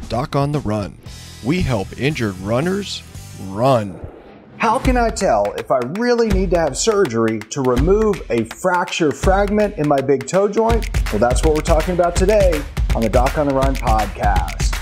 Doc on the Run. We help injured runners run. How can I tell if I really need to have surgery to remove a fracture fragment in my big toe joint? Well, that's what we're talking about today on the Doc on the Run podcast.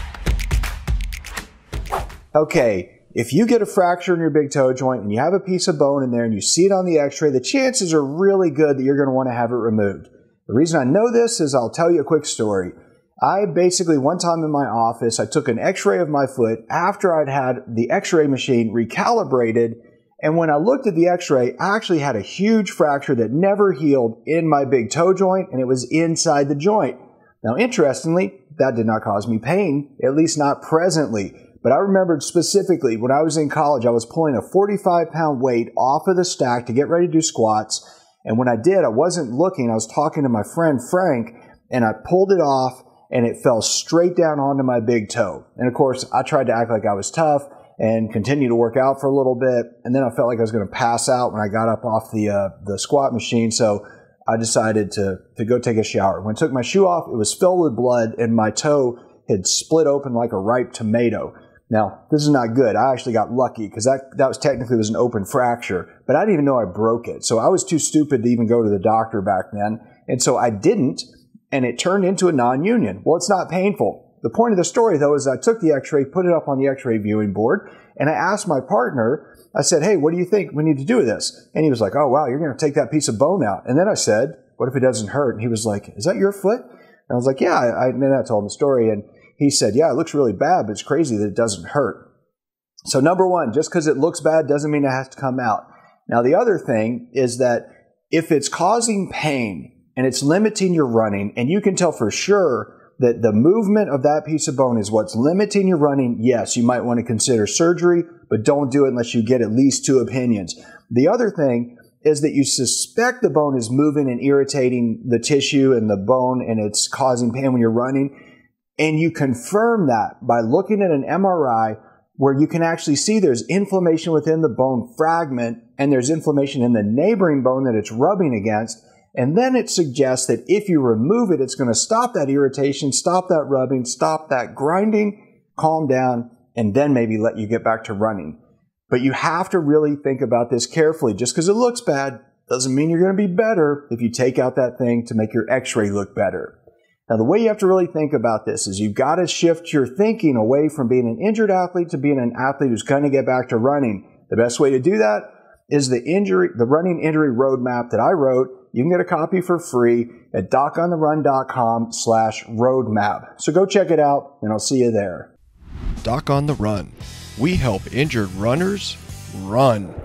Okay, if you get a fracture in your big toe joint and you have a piece of bone in there and you see it on the x-ray, the chances are really good that you're going to want to have it removed. The reason I know this is I'll tell you a quick story. I basically, one time in my office, I took an x-ray of my foot after I'd had the x-ray machine recalibrated, and when I looked at the x-ray, I actually had a huge fracture that never healed in my big toe joint, and it was inside the joint. Now, interestingly, that did not cause me pain, at least not presently, but I remembered specifically when I was in college, I was pulling a 45-pound weight off of the stack to get ready to do squats, and when I did, I wasn't looking, I was talking to my friend Frank, and I pulled it off, and it fell straight down onto my big toe. And of course, I tried to act like I was tough and continue to work out for a little bit. And then I felt like I was going to pass out when I got up off the squat machine. So I decided to go take a shower. When I took my shoe off, it was filled with blood and my toe had split open like a ripe tomato. Now, this is not good. I actually got lucky because that was technically was an open fracture, but I didn't even know I broke it. So I was too stupid to even go to the doctor back then. And so I didn't. And it turned into a non-union. Well, it's not painful. The point of the story, though, is I took the x-ray, put it up on the x-ray viewing board, and I asked my partner, I said, hey, what do you think we need to do with this? And he was like, oh, wow, you're going to take that piece of bone out. And then I said, what if it doesn't hurt? And he was like, is that your foot? And I was like, yeah. And then I told him the story, and he said, yeah, it looks really bad, but it's crazy that it doesn't hurt. So number one, just because it looks bad doesn't mean it has to come out. Now, the other thing is that if it's causing pain, and it's limiting your running, and you can tell for sure that the movement of that piece of bone is what's limiting your running, yes, you might want to consider surgery, but don't do it unless you get at least 2 opinions. The other thing is that you suspect the bone is moving and irritating the tissue and the bone, and it's causing pain when you're running, and you confirm that by looking at an MRI where you can actually see there's inflammation within the bone fragment, and there's inflammation in the neighboring bone that it's rubbing against. And then it suggests that if you remove it, it's going to stop that irritation, stop that rubbing, stop that grinding, calm down, and then maybe let you get back to running. But you have to really think about this carefully. Just because it looks bad doesn't mean you're going to be better if you take out that thing to make your x-ray look better. Now, the way you have to really think about this is you've got to shift your thinking away from being an injured athlete to being an athlete who's going to get back to running. The best way to do that is the running injury roadmap that I wrote. You can get a copy for free at docontherun.com/roadmap. So go check it out, and I'll see you there. Doc on the Run. We help injured runners run.